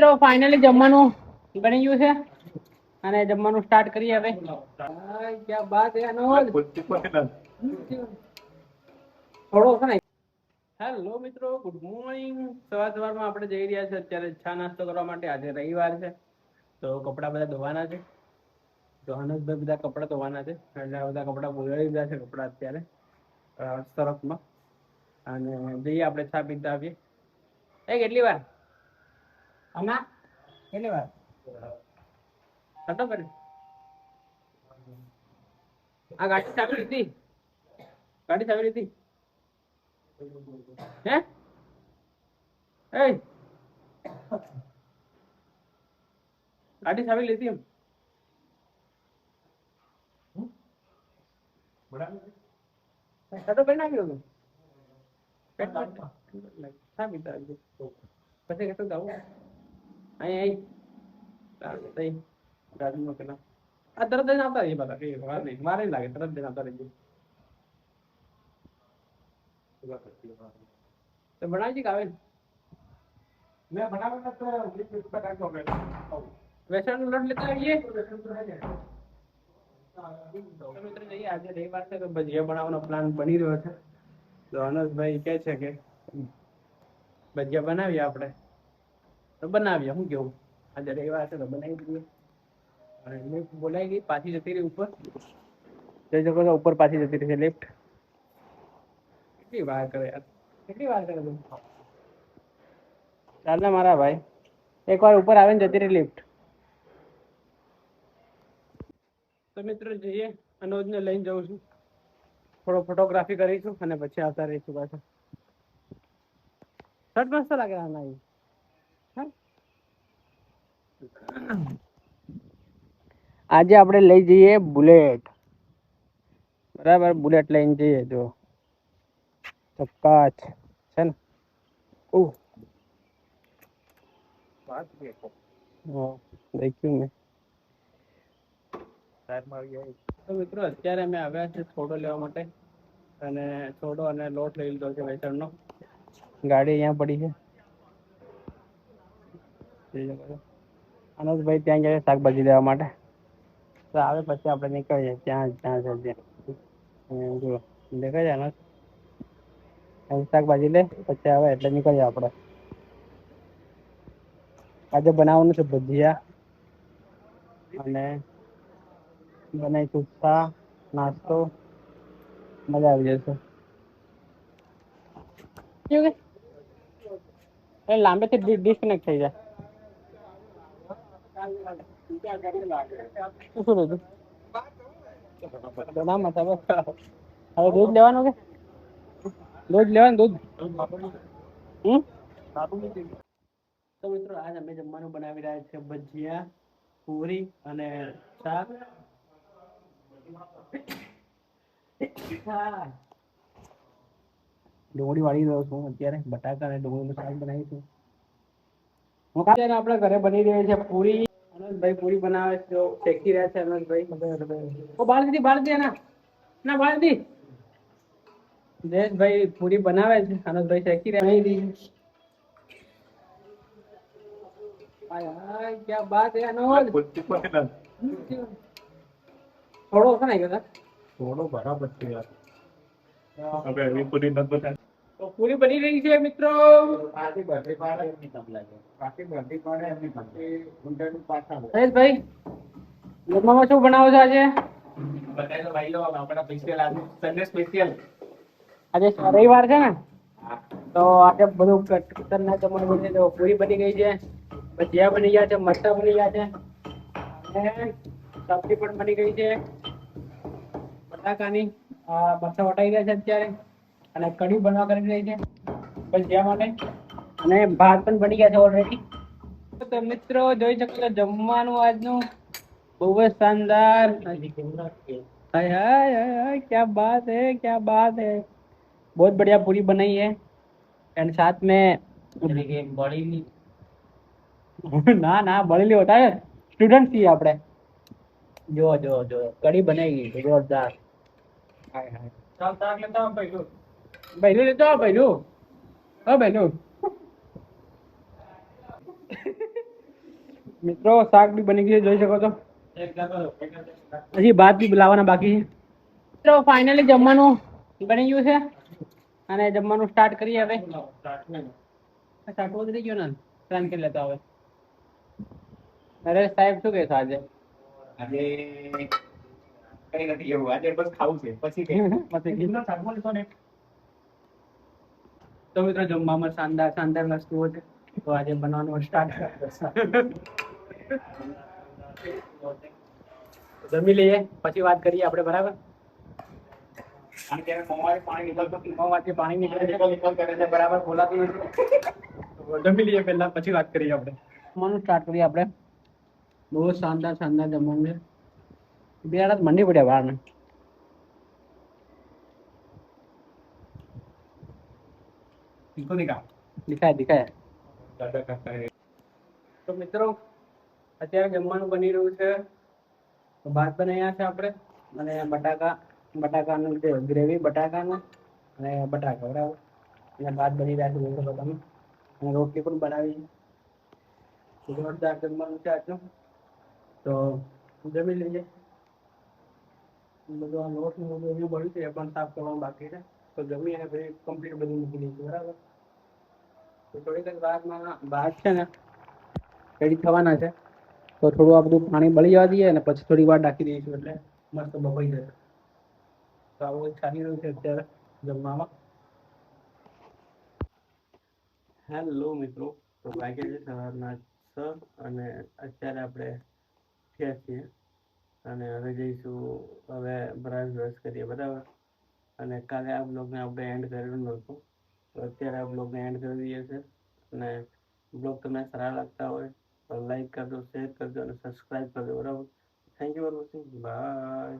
તો ફાઇનલી જમવાનું બની ગયું છે અને જમવાનું સ્ટાર્ટ કરીએ હવે. ક્યાં બાત હે અનોજ. થોડો છે ને. હેલો મિત્રો, ગુડ મોર્નિંગ. સવારમાં આપણે જઈ રહ્યા છે અત્યારે ચા નાસ્તો કરવા માટે. આજે રવિવાર છે તો કપડા બધા ધોવાના છે. તો અનંતભાઈ બધા કપડા ધોવાના છે એટલે બધા કપડા બોલાવી દીધા છે કપડા અત્યારે સરફમાં. અને જઈએ આપણે ચા પીતા આવીએ. કેટલી વાર આમાં કેટલી વાર ખતો કરે આ ગાડી ચાવી લીધી? ગાડી ચાવી લીધી હે? એ ગાડી ચાવી લીધી એમ ખતો કરી નાખ્યો તું ચા પીતા આવીએ પછી કહેતો જાવું અહીં ગાડીમાં પેલા આ તરત જઈને આવતા રહીએ બધા. કઈ વાર નહીં લાગે, તરત જઈને આવતા રહીએ. તો બનાવી કાવે મેં બનાવેલા તો વેસણ લોટ લેતા આવીએ. મિત્રો જઈએ, આજે રવિવાર છે તો ભજીયા બનાવવાનો પ્લાન બની રહ્યો છે. તો અનસભાઈ કહે છે કે ભજીયા બનાવીએ આપણે, તો બનાવીએ. શું કેવું? આજે રવિવાર છે તો બનાવી દઈએ. અને લિફ્ટ બોલાઈ ગઈ, પાછી જતી રહી ઉપર. જઈ શકો છો ઉપર પાછી જતી રહી છે લિફ્ટ. કેટલી વાર કરે યાર, કેટલી વાર કરે તું? ચાલ ને મારા ભાઈ, એકવાર ઉપર આવે ને જતી રહી લિફ્ટ. તો મિત્રો જઈએ, અનોજને લઈને જાઉં છું, થોડો ફોટોગ્રાફી કરીશું અને પછી આવતા રહીશું પાછા. શર્ટ મસ્ત લાગે આના. આજે આપણે લઈ જઈએ બુલેટ. બરાબર, બુલેટ લઈને જઈએ. જો ચક્કાચ છે ને. દેખ્યું મેં. તો મિત્રો અત્યારે અમે આવ્યા છે છોડો લેવા માટે અને છોડો અને લોટ લઈ લીધો છે વેસણનો. ગાડી અહીંયા પડી છે. અનસભાઈ ત્યાં ગયા શાકભાજી લેવા માટે. તો આવે પછી આપણે નીકળીએ. ત્યાં છે જો દેખાય છે અનસ. શાકભાજી લે પછી આવે એટલે નીકળીએ આપણે. આજે બનાવવાનું છે ભજીયા અને બનાવીશું ચા નાસ્તો. મજા આવી જશે. લાંબેથી ડિસ્કનેક્ટ થઈ જાય. શું લીધું? હવે દૂધ લેવાનું કે દૂધ લેવાનું? દૂધ તો મિત્રો આજ અમે જમવાનું બનાવી રહ્યા છે ભજીયા, પૂરી અને શાક. ડુંગળી વાળી રહ્યો છું અત્યારે. બટાકા અને ડુંગળીનું શાક બનાવીશું. અત્યારે આપણા ઘરે બની રહી છે પૂરી. અનસભાઈ પૂરી બનાવે છે, શેકી રહ્યા છે અનસભાઈ. બાળદી બાળદી ના બાળદી. જયેશભાઈ પૂરી બનાવે છે, અનસભાઈ શેકી રહ્યા. क्या बात है अनोज. થોડો છે ને કે થોડો બરાબર છે યાર. હવે એવી પૂરી નથી બતા. તો પૂરી બની રહી છે મિત્રો. પાછી બધી પાડે એમની તમ લાગે. પાછી બધી પાડે એમની પછી ગુંડાનું પાછા. જયેશભાઈ જમવામાં શું બનાવો છો આજે? બતાવી દો ભાઈ, લો આપણા સ્પેશિયલ આજે સન્ડે સ્પેશિયલ. આજે રવિવાર છે ને તો આજે બધું ખતરનાક જમવાનું બની. તો પૂરી બની ગઈ છે, ભજીયા બની ગયા છે, મરચાં બની ગયા છે અને સબ્જી પણ બની ગઈ છે બટાકાની. મરચાં વટાઈ ગયા છે અત્યારે અને કઢી બનવા કરી રહી છે ભજીયા માટે. અને ભાત પણ બની ગયા છે ઓલરેડી. તો મિત્રો જોઈ શકો છો જમવાનું આજનું બહુ જ શાનદાર. हाय हाय हाय, क्या बात है, क्या बात है. बहुत बढ़िया पूरी बनाई है एंड साथ में बड़ी ના બળેલી હોતા है, સ્ટુડન્ટ છીએ આપણે. જો જો જો કઢી બનાવી ગઈ જોરદાર. હાય હાય, ચાલ તાક લેતા આવ પહેલું. પહેલું લેતો આવ પહેલું. હા પહેલું. મિત્રો શાક બી બની ગયું જોઈ શકો છો. હજી ભાત બી લાવવાના બાકી છે. મિત્રો ફાઇનલી જમવાનું બની ગયું છે અને જમવાનું સ્ટાર્ટ કરીએ હવે. સ્ટાર્ટ થઈ ગયો ને પ્લાન કરી લેતા હવે. નરેશ સાહેબ શું કહેશો આજે? આજે કઈ નથી એવું, આજે બસ ખાવું છે પછી તો મિત્રો જમવામાં શાનદાર શાનદાર વસ્તુઓ છે, તો આજે બનાવવાનું સ્ટાર્ટ જમી લઈએ પછી વાત કરીએ આપણે, બરાબર? કારણ કે મોંમાંથી પાણી નીકળતું મોંમાંથી પાણી નીકળે છે, બરાબર બોલાતું નથી. તો જમી લઈએ પહેલા પછી વાત કરીએ આપણે. જમવાનું સ્ટાર્ટ કરીએ આપણે. બહુ શાનદાર શાનદાર જમવાનું છે. બિયારત મંડી પડ્યા બહાર ને. દિખાય. તો મિત્રો અત્યારે જમવાનું બની રહ્યું છે. તો ભાત બનાવ્યા છે આપણે અને બટાકાનું ગ્રેવી બટાકાનું અને બટાકા, બરાબર. અને ભાત બની રહ્યા છે જોઈ શકો તમે. અને રોટલી પણ બનાવી છે. જોરદાર જમવાનું છે આજનું. તો જમી લઈએ. બધું આ લોટ ને બધું બળ્યું છે એ પણ સાફ કરવાનું બાકી છે. તો જમી અને પછી કમ્પ્લીટ બધું મૂકી દઈશું, બરાબર. તો થોડીક જ વારમાં ભાત છે ને રેડી થવાના છે. તો થોડું આ બધું પાણી બળી જવા દઈએ અને પછી થોડી વાર ઢાંકી દઈશું એટલે મસ્ત બફાઈ જશે. તો આવું ચાલી રહ્યું છે અત્યારે જમવામાં. હેલો મિત્રો, તો વાગે છે સવારના 6 અને અત્યારે આપણે થયા છીએ અને હવે જઈશું, હવે બ્રશ કરીએ, બરાબર. અને કાલે આ બ્લોગને આપણે એન્ડ કરેલું નહોતું, તો અત્યારે આ બ્લોગને એન્ડ કરી દઈએ છીએ. અને બ્લોગ તમને સારા લાગતા હોય તો લાઈક કરજો, શેર કરજો અને સબસ્ક્રાઈબ કરજો, બરાબર. Thank you for watching, by.